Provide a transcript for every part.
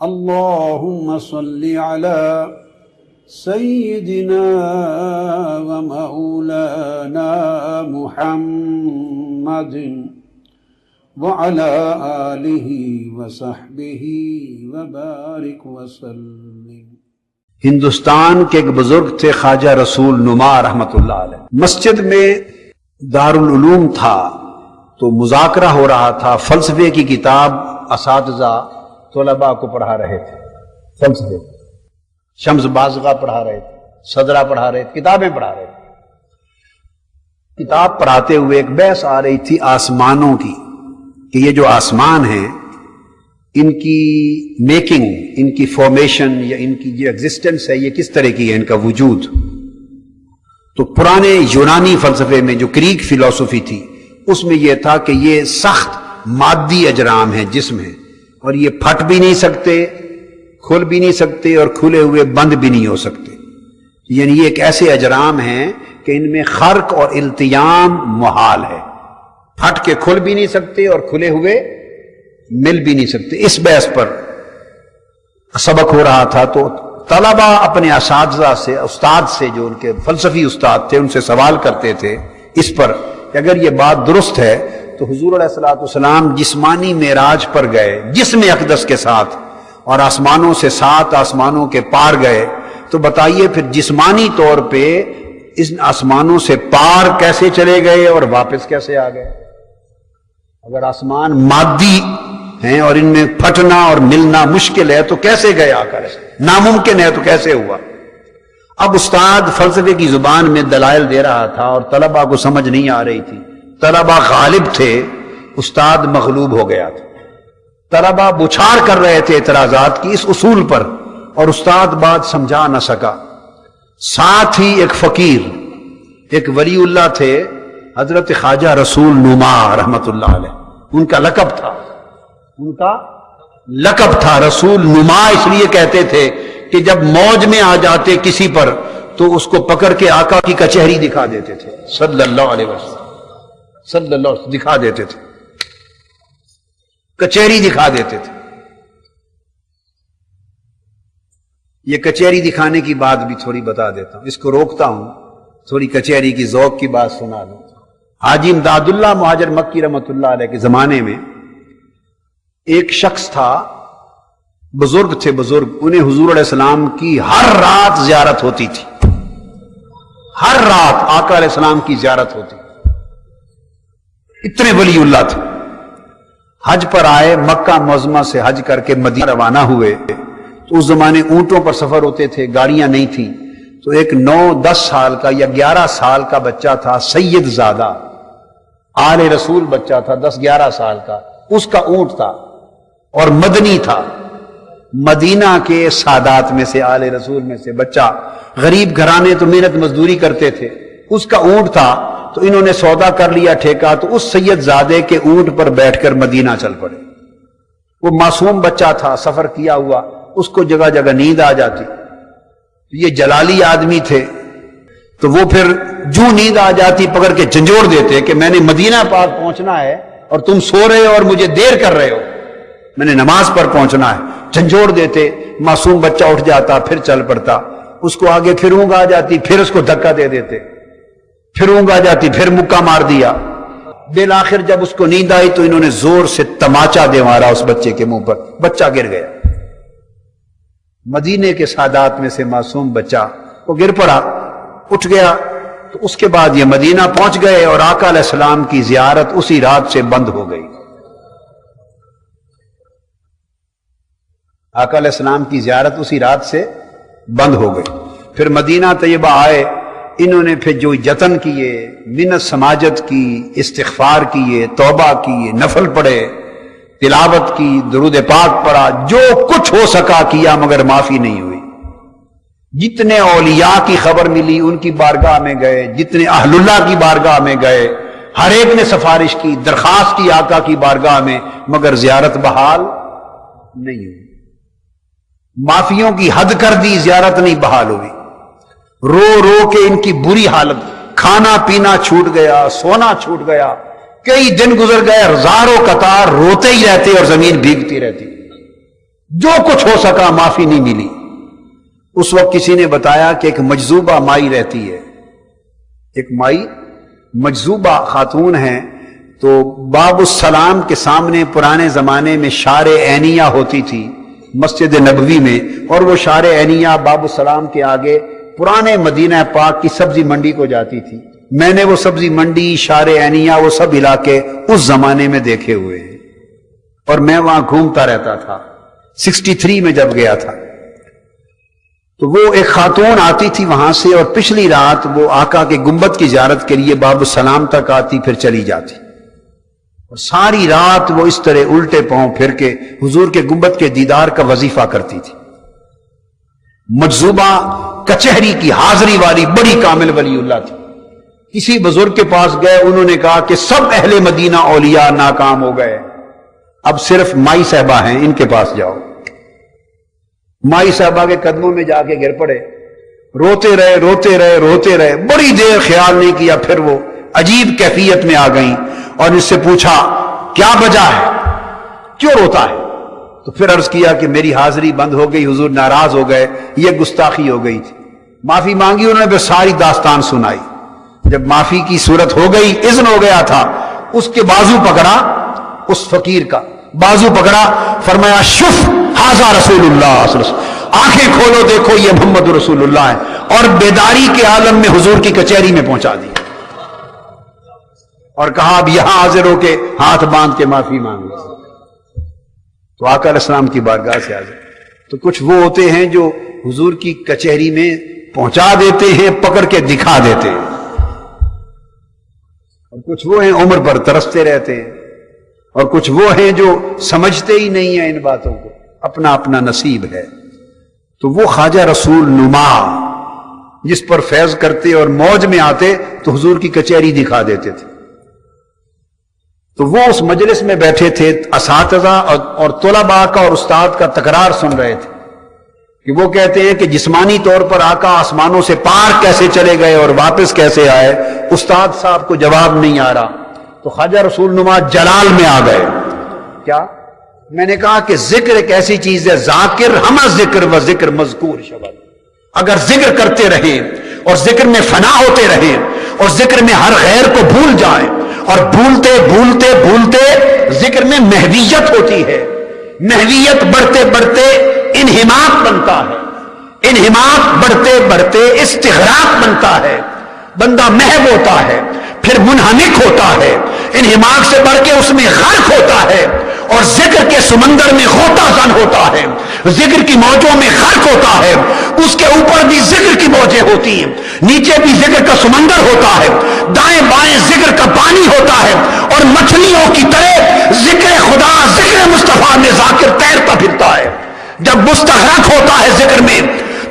اللهم صل على سيدنا ومولانا محمد وعلى آلہ وصحبہ وبارک وسلم۔ ہندوستان کے ایک بزرگ تھے خواجہ رسول نما رحمت اللہ علیہ۔ مسجد میں دارالعلوم تھا تو مذاکرہ ہو رہا تھا، فلسفے کی کتاب اساتذہ طلباء کو پڑھا رہے تھے، فلسفے شمس بازغہ پڑھا رہے تھے، صدرہ پڑھا رہے تھے، کتابیں پڑھا رہے تھے۔ کتاب پڑھاتے ہوئے ایک بحث آ رہی تھی آسمانوں کی، کہ یہ جو آسمان ہیں ان کی میکنگ، ان کی فارمیشن یا ان کی جو ایگزسٹنس ہے یہ کس طرح کی ہے، ان کا وجود۔ تو پرانے یونانی فلسفے میں جو گریک فلسفی تھی اس میں یہ تھا کہ یہ سخت مادی اجرام ہیں، جسم ہیں، اور یہ پھٹ بھی نہیں سکتے، کھل بھی نہیں سکتے، اور کھلے ہوئے بند بھی نہیں ہو سکتے۔ یعنی یہ ایک ایسے اجرام ہیں کہ ان میں خرق اور التیام محال ہے، پھٹ کے کھل بھی نہیں سکتے اور کھلے ہوئے مل بھی نہیں سکتے۔ اس بحث پر سبق ہو رہا تھا تو طلباء اپنے اساتذہ سے، استاد سے، جو ان کے فلسفی استاد تھے، ان سے سوال کرتے تھے اس پر کہ اگر یہ بات درست ہے تو حضور علیہ الصلوۃ والسلام جسمانی معراج پر گئے جسم اقدس کے ساتھ اور آسمانوں سے 7 آسمانوں کے پار گئے، تو بتائیے پھر جسمانی طور پہ اس آسمانوں سے پار کیسے چلے گئے اور واپس کیسے آ گئے؟ اگر آسمان مادی ہیں اور ان میں پھٹنا اور ملنا مشکل ہے تو کیسے گئے آ کر؟ ناممکن ہے تو کیسے ہوا؟ اب استاد فلسفے کی زبان میں دلائل دے رہا تھا اور طلباء کو سمجھ نہیں آ رہی تھی، طلباء غالب تھے، استاد مغلوب ہو گیا تھا۔ طلباء بچھاڑ کر رہے تھے اعتراضات کی اس اصول پر، اور استاد بات سمجھا نہ سکا۔ ساتھ ہی ایک فقیر، ایک ولی اللہ تھے، حضرت خواجہ رسول نما رحمت اللہ علیہ، ان کا لقب تھا رسول نما۔ اس لیے کہتے تھے کہ جب موج میں آ جاتے کسی پر تو اس کو پکڑ کے آقا کی کچہری دکھا دیتے تھے صلی اللہ علیہ وسلم، صلی اللہ علیہ وسلم دکھا دیتے تھے، کچہری دکھا دیتے تھے۔ یہ کچہری دکھانے کی بات بھی تھوڑی بتا دیتا ہوں، اس کو روکتا ہوں، تھوڑی کچہری کی ذوق کی بات سنا دوں۔ حاجی امداد اللہ مہاجر مکی رحمت اللہ علیہ کے زمانے میں ایک شخص تھا، بزرگ تھے، بزرگ، انہیں حضور علیہ السلام کی ہر رات زیارت ہوتی تھی، ہر رات آقا علیہ السلام کی زیارت ہوتی، اتنے ولی اللہ تھے۔ حج پر آئے، مکہ معظمہ سے حج کر کے مدینہ روانہ ہوئے تو اس زمانے اونٹوں پر سفر ہوتے تھے، گاڑیاں نہیں تھیں، تو ایک 9-10 سال کا یا 11 سال کا بچہ تھا، سید زادہ آل رسول بچہ تھا، 10-11 سال کا، اس کا اونٹ تھا اور مدنی تھا، مدینہ کے سادات میں سے، آل رسول میں سے بچہ، غریب گھرانے تو محنت مزدوری کرتے تھے، اس کا اونٹ تھا، تو انہوں نے سودا کر لیا ٹھیکہ، تو اس سید زادے کے اونٹ پر بیٹھ کر مدینہ چل پڑے۔ وہ معصوم بچہ تھا، سفر کیا ہوا، اس کو جگہ جگہ نیند آ جاتی، یہ جلالی آدمی تھے، تو وہ پھر جو نیند آ جاتی پکڑ کے جھنجھوڑ دیتے کہ میں نے مدینہ پاک پہنچنا ہے اور تم سو رہے ہو اور مجھے دیر کر رہے ہو، میں نے نماز پر پہنچنا ہے، جھنجھوڑ دیتے، معصوم بچہ اٹھ جاتا، پھر چل پڑتا، اس کو آگے پھر اونگ آ جاتی، پھر اس کو دھکا دے دیتے، پھر اونگ آ جاتی، پھر مکہ مار دیا۔ بالآخر جب اس کو نیند آئی تو انہوں نے زور سے تماچا دے مارا اس بچے کے منہ پر، بچہ گر گیا، مدینے کے سادات میں سے معصوم بچہ، وہ گر پڑا، اٹھ گیا۔ تو اس کے بعد یہ مدینہ پہنچ گئے اور آقا علیہ السلام کی زیارت اسی رات سے بند ہو گئی۔ آقا علیہ السلام کی زیارت اسی رات سے بند ہو گئی۔ پھر مدینہ طیبہ آئے، انہوں نے پھر جو یتن کیے، منت سماجت کی، استغفار کیے، توبہ کیے، نفل پڑھے، تلاوت کی، درود پاک پڑھا، جو کچھ ہو سکا کیا، مگر معافی نہیں ہوئی۔ جتنے اولیاء کی خبر ملی ان کی بارگاہ میں گئے، جتنے اہل اللہ کی بارگاہ میں گئے، ہر ایک نے سفارش کی، درخواست کی آقا کی بارگاہ میں، مگر زیارت بحال نہیں ہوئی۔ معافیوں کی حد کر دی، زیارت نہیں بحال ہوئی۔ رو رو کے ان کی بری حالت، کھانا پینا چھوٹ گیا، سونا چھوٹ گیا، کئی دن گزر گئے، ہزاروں قطار روتے ہی رہتے اور زمین بھیگتی رہتی۔ جو کچھ ہو سکا معافی نہیں ملی۔ اس وقت کسی نے بتایا کہ ایک مجذوبہ مائی رہتی ہے، ایک مائی مجذوبہ خاتون ہے، تو باب السلام کے سامنے پرانے زمانے میں شار عینیہ ہوتی تھی مسجد نبوی میں، اور وہ شار عینیہ باب السلام کے آگے پرانے مدینہ پاک کی سبزی منڈی کو جاتی تھی۔ میں نے وہ سبزی منڈی، شار عینیہ، وہ سب علاقے اس زمانے میں دیکھے ہوئے ہیں، اور میں وہاں گھومتا رہتا تھا 63 میں جب گیا تھا۔ تو وہ ایک خاتون آتی تھی وہاں سے، اور پچھلی رات وہ آقا کے گنبد کی زیارت کے لیے باب السلام تک آتی، پھر چلی جاتی، اور ساری رات وہ اس طرح الٹے پاؤں پھر کے حضور کے گنبد کے دیدار کا وظیفہ کرتی تھی۔ مجذوبہ کچہری کی حاضری والی بڑی کامل ولی اللہ تھی۔ کسی بزرگ کے پاس گئے، انہوں نے کہا کہ سب اہل مدینہ اولیاء ناکام ہو گئے، اب صرف مائی صاحبہ ہیں، ان کے پاس جاؤ۔ مائی صاحبہ کے قدموں میں جا کے گر پڑے، روتے رہے روتے رہے روتے رہے، بڑی دیر خیال نہیں کیا، پھر وہ عجیب کیفیت میں آ گئیں اور اس سے پوچھا کیا وجہ ہے، کیوں روتا ہے؟ تو پھر عرض کیا کہ میری حاضری بند ہو گئی، حضور ناراض ہو گئے، یہ گستاخی ہو گئی تھی۔ معافی مانگی انہوں نے، پھر ساری داستان سنائی۔ جب معافی کی صورت ہو گئی، اذن ہو گیا تھا، اس کے بازو پکڑا، اس فقیر کا بازو پکڑا، فرمایا شف ھذا رسول اللہ صلی اللہ علیہ وسلم، آنکھیں کھولو دیکھو یہ محمد رسول اللہ ہے، اور بیداری کے عالم میں حضور کی کچہری میں پہنچا دی، اور کہا اب یہاں حاضر ہو کے ہاتھ باندھ کے معافی مانگو۔ تو آقا علیہ السلام کی بارگاہ سے حاضر۔ تو کچھ وہ ہوتے ہیں جو حضور کی کچہری میں پہنچا دیتے ہیں، پکڑ کے دکھا دیتے ہیں، اور کچھ وہ ہیں عمر پر ترستے رہتے ہیں، اور کچھ وہ ہیں جو سمجھتے ہی نہیں ہیں ان باتوں کو، اپنا اپنا نصیب ہے۔ تو وہ خواجہ رسول نما جس پر فیض کرتے اور موج میں آتے تو حضور کی کچہری دکھا دیتے تھے۔ تو وہ اس مجلس میں بیٹھے تھے، اساتذہ اور طلباء کا اور استاد کا تکرار سن رہے تھے کہ وہ کہتے ہیں کہ جسمانی طور پر آقا آسمانوں سے پار کیسے چلے گئے اور واپس کیسے آئے، استاد صاحب کو جواب نہیں آ رہا۔ تو خواجہ رسول نما جلال میں آ گئے۔ کیا؟ میں نے کہا کہ ذکر ایک ایسی چیز ہے، ذاکر ہم ذکر و ذکر مذکور شبد، اگر ذکر کرتے رہیں اور ذکر میں فنا ہوتے رہیں اور ذکر میں ہر غیر کو بھول جائیں، اور بھولتے بھولتے بھولتے ذکر میں محویت ہوتی ہے، محویت بڑھتے بڑھتے انہماک بنتا ہے، انہماک بڑھتے بڑھتے استغراق بنتا ہے، بندہ محو ہوتا ہے، پھر منہمک ہوتا ہے، انہماک سے بڑھ کے اس میں غرق ہوتا ہے، اور ذکر کے سمندر میں غوطہ زن ہوتا ہے، ذکر کی موجوں میں غرق ہوتا ہے، اس کے اوپر بھی ذکر کی موجیں ہوتی ہیں، نیچے بھی ذکر کا سمندر ہوتا ہے، دائیں بائیں ذکر کا پانی ہوتا ہے، اور مچھلیوں کی طرح ذکر خدا، ذکر مصطفیٰ میں ذاکر تیرتا پھرتا ہے۔ جب مستغرق ہوتا ہے ذکر میں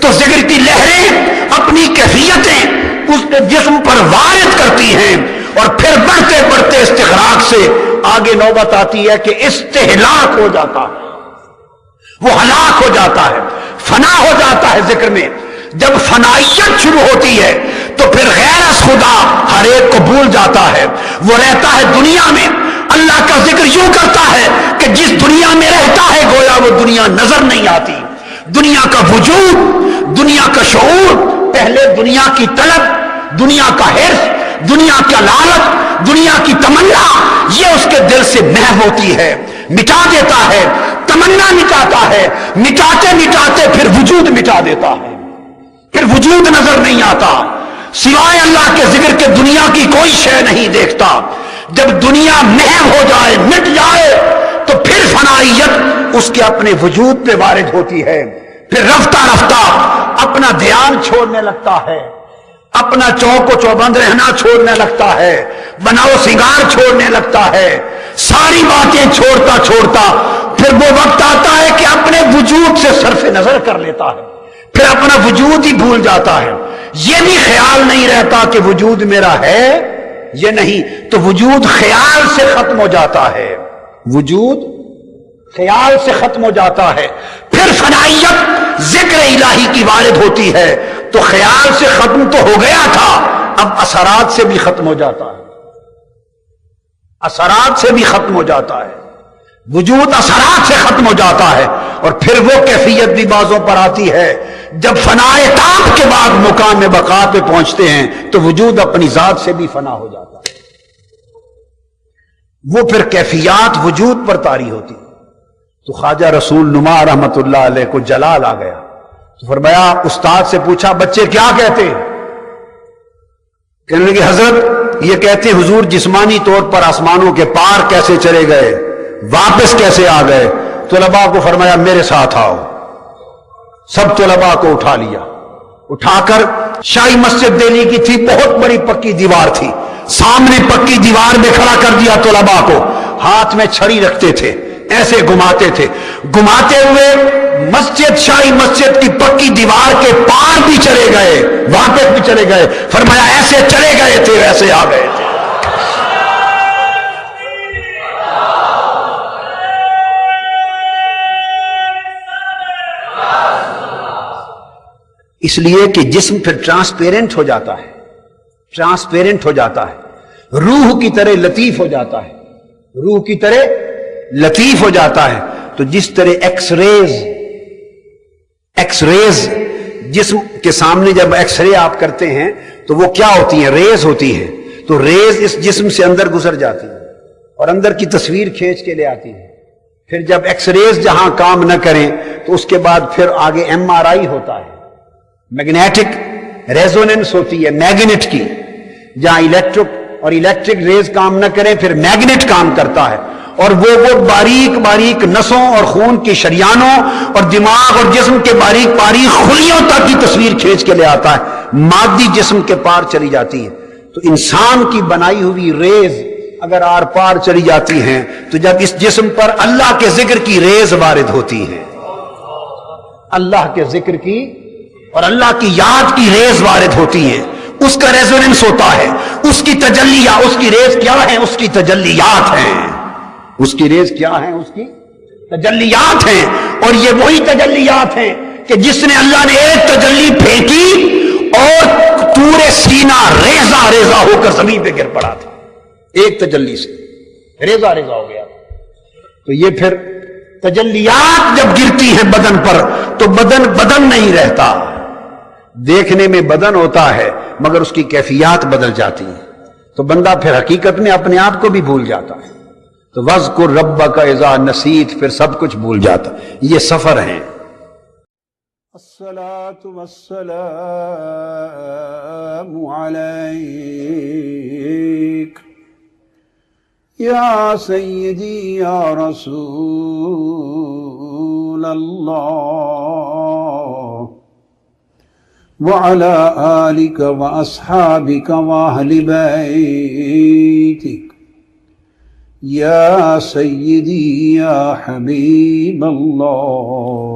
تو ذکر کی لہریں اپنی کیفیتیں اس کے جسم پر وارد کرتی ہیں، اور پھر بڑھتے بڑھتے استغراق سے آگے نوبت آتی ہے کہ استہلاک ہو جاتا ہے، وہ ہلاک ہو جاتا ہے، فنا ہو جاتا ہے ذکر میں۔ جب فنائیت شروع ہوتی ہے تو پھر غیر از خدا ہر ایک کو بھول جاتا ہے، وہ رہتا ہے دنیا میں، اللہ کا ذکر یوں کرتا ہے کہ جس دنیا میں رہتا ہے گویا وہ دنیا نظر نہیں آتی، دنیا کا وجود، دنیا کا شعور، پہلے دنیا کی طلب، دنیا کا حرص، دنیا کا لالچ، دنیا کی تمنا، یہ اس کے دل سے محو ہوتی ہے، مٹا دیتا ہے، تمنا مٹاتا ہے، مٹاتے مٹاتے پھر وجود مٹا دیتا ہے، پھر وجود نظر نہیں آتا، سوائے اللہ کے ذکر کے دنیا کی کوئی شے نہیں دیکھتا۔ جب دنیا محو ہو جائے، مٹ جائے، تو پھر فنائیت اس کے اپنے وجود پہ وارد ہوتی ہے، پھر رفتہ رفتہ اپنا دھیان چھوڑنے لگتا ہے، اپنا چوک و چوبند رہنا چھوڑنے لگتا ہے، بناؤ سنگار چھوڑنے لگتا ہے، ساری باتیں چھوڑتا چھوڑتا پھر وہ وقت آتا ہے کہ اپنے وجود سے صرف نظر کر لیتا ہے، پھر اپنا وجود ہی بھول جاتا ہے، یہ بھی خیال نہیں رہتا کہ وجود میرا ہے یہ نہیں، تو وجود خیال سے ختم ہو جاتا ہے، وجود خیال سے ختم ہو جاتا ہے، پھر فنائیت ذکر الہی کی وارد ہوتی ہے، تو خیال سے ختم تو ہو گیا تھا، اب اثرات سے بھی ختم ہو جاتا ہے، اثرات سے بھی ختم ہو جاتا ہے، وجود اثرات سے ختم ہو جاتا ہے، اور پھر وہ کیفیت بھی بازوں پر آتی ہے جب فنائے تام کے بعد مقام بقا پہ پہنچتے ہیں تو وجود اپنی ذات سے بھی فنا ہو جاتا ہے، وہ پھر کیفیات وجود پر طاری ہوتی. تو خواجہ رسول نما رحمت اللہ علیہ کو جلال آ گیا، تو فرمایا، استاد سے پوچھا بچے کیا کہتے ہیں؟ کہنے لگے حضرت یہ کہتے حضور جسمانی طور پر آسمانوں کے پار کیسے چلے گئے، واپس کیسے آ گئے. طلباء کو فرمایا میرے ساتھ آؤ. سب طلباء کو اٹھا لیا، اٹھا کر شاہی مسجد دہلی کی تھی، بہت بڑی پکی دیوار تھی، سامنے پکی دیوار میں کھڑا کر دیا طلباء کو. ہاتھ میں چھڑی رکھتے تھے، ایسے گھماتے تھے، گھماتے ہوئے مسجد شاہی مسجد کی پکی دیوار کے پار بھی چلے گئے، واپس بھی چلے گئے. فرمایا ایسے چلے گئے تھے ویسے آ گئے تھے. اس لیے کہ جسم پھر ٹرانسپیرنٹ ہو جاتا ہے، ٹرانسپیرنٹ ہو جاتا ہے، روح کی طرح لطیف ہو جاتا ہے، روح کی طرح لطیف ہو جاتا ہے. تو جس طرح ایکس ریز جسم کے سامنے جب ایکس رے آپ کرتے ہیں تو وہ کیا ہوتی ہیں؟ ریز ہوتی ہیں. تو ریز اس جسم سے اندر گزر جاتی ہیں اور اندر کی تصویر کھینچ کے لے آتی ہیں. پھر جب ایکس ریز جہاں کام نہ کریں تو اس کے بعد پھر آگے ایم آر آئی ہوتا ہے، میگنیٹک ریزوننس ہوتی ہے میگنیٹ کی. جہاں الیکٹرک ریز کام نہ کریں پھر میگنیٹ کام کرتا ہے، اور وہ باریک باریک نسوں اور خون کی شریانوں اور دماغ اور جسم کے باریک باریک خلیوں تک کی تصویر کھینچ کے لے آتا ہے، مادی جسم کے پار چلی جاتی ہے. تو انسان کی بنائی ہوئی ریز اگر آر پار چلی جاتی ہیں تو جب اس جسم پر اللہ کے ذکر کی ریز وارد ہوتی ہے، اللہ کے ذکر کی اور اللہ کی یاد کی ریز وارد ہوتی ہیں، اس کا ریزوننس ہوتا ہے، اس کی تجلیات، اس کی ریز کیا ہے؟ اس کی تجلیات ہیں. اس کی ریز کیا ہیں؟ اس کی تجلیات ہیں. اور یہ وہی تجلیات ہیں کہ جس نے اللہ نے ایک تجلی پھینکی اور طور سینہ ریزہ ریزہ ہو کر زمین پہ گر پڑا تھا، ایک تجلی سے ریزہ ریزہ ہو گیا. تو یہ پھر تجلیات جب گرتی ہیں بدن پر تو بدن نہیں رہتا. دیکھنے میں بدن ہوتا ہے مگر اس کی کیفیات بدل جاتی ہیں، تو بندہ پھر حقیقت میں اپنے آپ کو بھی بھول جاتا ہے. تو وَاذْكُرْ رَبَّكَ إِذَا نَسِيتَ، پھر سب کچھ بھول جاتا. یہ سفر ہیں. الصلاة والسلام عليك يا سيدي يا رسول الله وعلى آلك وأصحابك وأهل بيتك يا سيدي يا حبيب الله